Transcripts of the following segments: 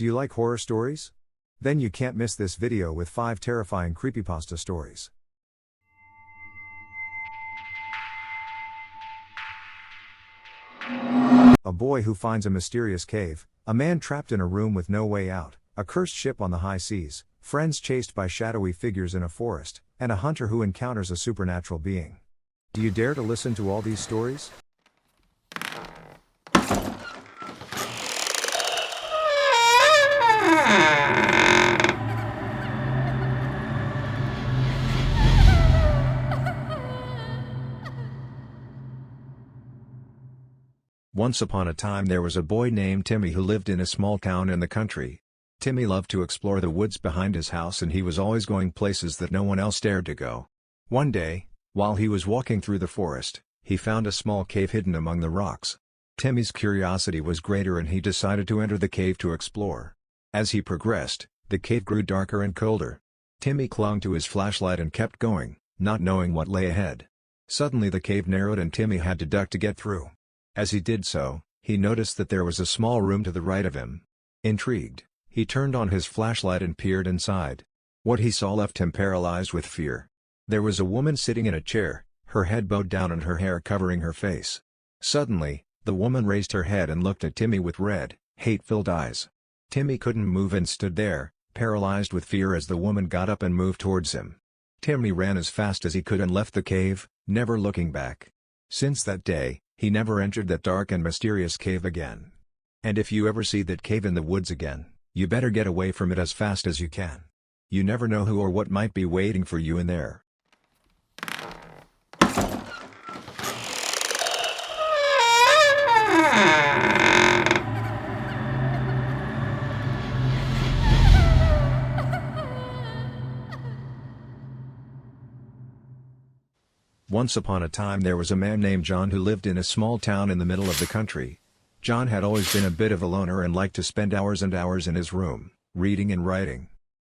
Do you like horror stories? Then you can't miss this video with 5 terrifying creepypasta stories. A boy who finds a mysterious cave, a man trapped in a room with no way out, a cursed ship on the high seas, friends chased by shadowy figures in a forest, and a hunter who encounters a supernatural being. Do you dare to listen to all these stories? Once upon a time there was a boy named Timmy who lived in a small town in the country. Timmy loved to explore the woods behind his house and he was always going places that no one else dared to go. One day, while he was walking through the forest, he found a small cave hidden among the rocks. Timmy's curiosity was greater and he decided to enter the cave to explore. As he progressed, the cave grew darker and colder. Timmy clung to his flashlight and kept going, not knowing what lay ahead. Suddenly the cave narrowed and Timmy had to duck to get through. As he did so, he noticed that there was a small room to the right of him. Intrigued, he turned on his flashlight and peered inside. What he saw left him paralyzed with fear. There was a woman sitting in a chair, her head bowed down and her hair covering her face. Suddenly, the woman raised her head and looked at Timmy with red, hate-filled eyes. Timmy couldn't move and stood there, paralyzed with fear as the woman got up and moved towards him. Timmy ran as fast as he could and left the cave, never looking back. Since that day, he never entered that dark and mysterious cave again. And if you ever see that cave in the woods again, you better get away from it as fast as you can. You never know who or what might be waiting for you in there. Once upon a time there was a man named John who lived in a small town in the middle of the country. John had always been a bit of a loner and liked to spend hours and hours in his room, reading and writing.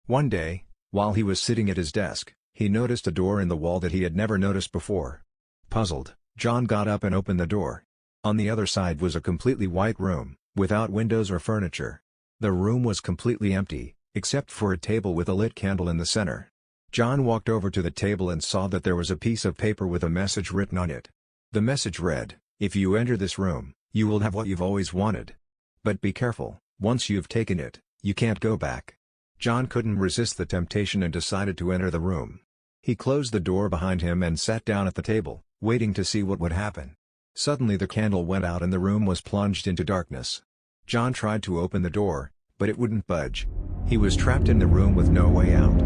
One day, while he was sitting at his desk, he noticed a door in the wall that he had never noticed before. Puzzled, John got up and opened the door. On the other side was a completely white room, without windows or furniture. The room was completely empty, except for a table with a lit candle in the center. John walked over to the table and saw that there was a piece of paper with a message written on it. The message read, "If you enter this room, you will have what you've always wanted. But be careful, once you've taken it, you can't go back." John couldn't resist the temptation and decided to enter the room. He closed the door behind him and sat down at the table, waiting to see what would happen. Suddenly the candle went out and the room was plunged into darkness. John tried to open the door, but it wouldn't budge. He was trapped in the room with no way out.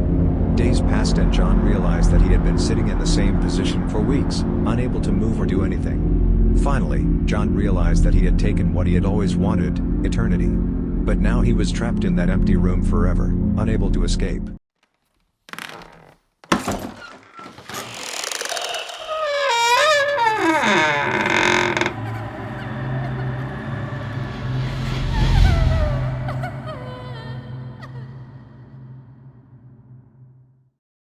Days passed and John realized that he had been sitting in the same position for weeks, unable to move or do anything. Finally, John realized that he had taken what he had always wanted, eternity. But now he was trapped in that empty room forever, unable to escape.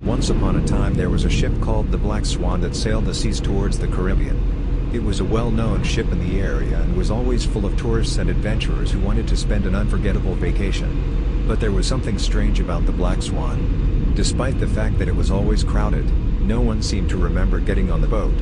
Once upon a time there was a ship called the Black Swan that sailed the seas towards the Caribbean. It was a well-known ship in the area and was always full of tourists and adventurers who wanted to spend an unforgettable vacation. But there was something strange about the Black Swan. Despite the fact that it was always crowded, no one seemed to remember getting on the boat.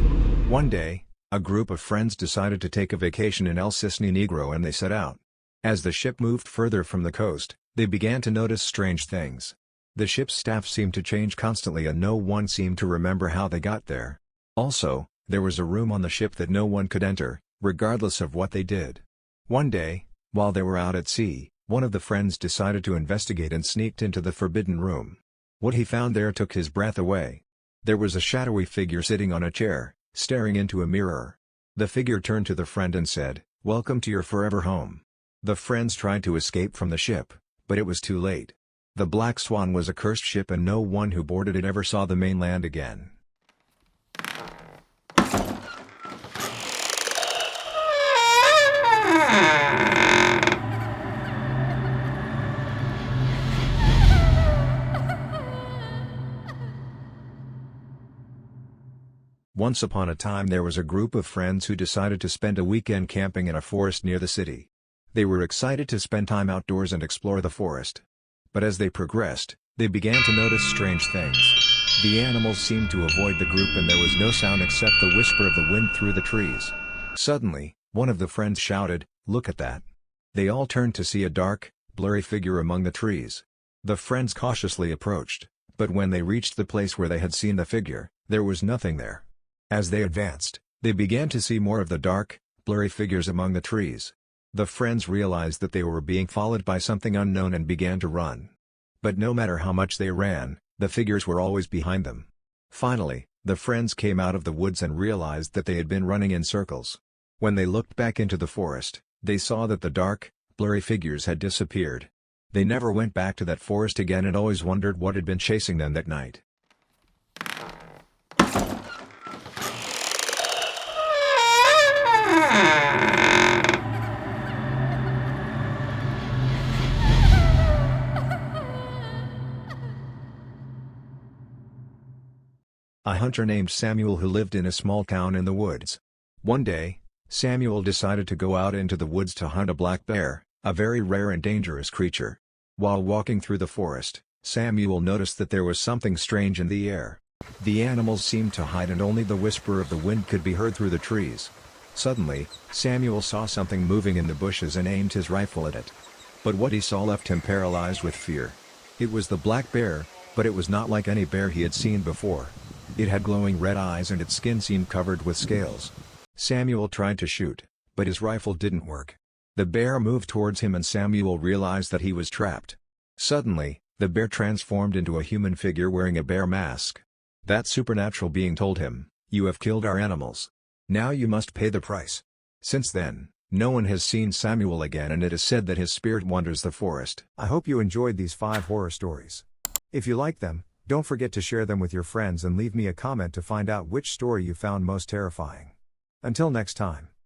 One day, a group of friends decided to take a vacation in El Cisne Negro and they set out. As the ship moved further from the coast, they began to notice strange things. The ship's staff seemed to change constantly and no one seemed to remember how they got there. Also, there was a room on the ship that no one could enter, regardless of what they did. One day, while they were out at sea, one of the friends decided to investigate and sneaked into the forbidden room. What he found there took his breath away. There was a shadowy figure sitting on a chair, staring into a mirror. The figure turned to the friend and said, "Welcome to your forever home." The friends tried to escape from the ship, but it was too late. The Black Swan was a cursed ship and no one who boarded it ever saw the mainland again. Once upon a time there was a group of friends who decided to spend a weekend camping in a forest near the city. They were excited to spend time outdoors and explore the forest. But as they progressed, they began to notice strange things. The animals seemed to avoid the group and there was no sound except the whisper of the wind through the trees. Suddenly, one of the friends shouted, "Look at that!" They all turned to see a dark, blurry figure among the trees. The friends cautiously approached, but when they reached the place where they had seen the figure, there was nothing there. As they advanced, they began to see more of the dark, blurry figures among the trees. The friends realized that they were being followed by something unknown and began to run. But no matter how much they ran, the figures were always behind them. Finally, the friends came out of the woods and realized that they had been running in circles. When they looked back into the forest, they saw that the dark, blurry figures had disappeared. They never went back to that forest again and always wondered what had been chasing them that night. A hunter named Samuel who lived in a small town in the woods. One day, Samuel decided to go out into the woods to hunt a black bear, a very rare and dangerous creature. While walking through the forest, Samuel noticed that there was something strange in the air. The animals seemed to hide and only the whisper of the wind could be heard through the trees. Suddenly, Samuel saw something moving in the bushes and aimed his rifle at it. But what he saw left him paralyzed with fear. It was the black bear, but it was not like any bear he had seen before. It had glowing red eyes and its skin seemed covered with scales. Samuel tried to shoot, but his rifle didn't work. The bear moved towards him and Samuel realized that he was trapped. Suddenly, the bear transformed into a human figure wearing a bear mask. That supernatural being told him, "You have killed our animals. Now you must pay the price." Since then, no one has seen Samuel again and it is said that his spirit wanders the forest. I hope you enjoyed these 5 horror stories. If you like them, don't forget to share them with your friends and leave me a comment to find out which story you found most terrifying. Until next time.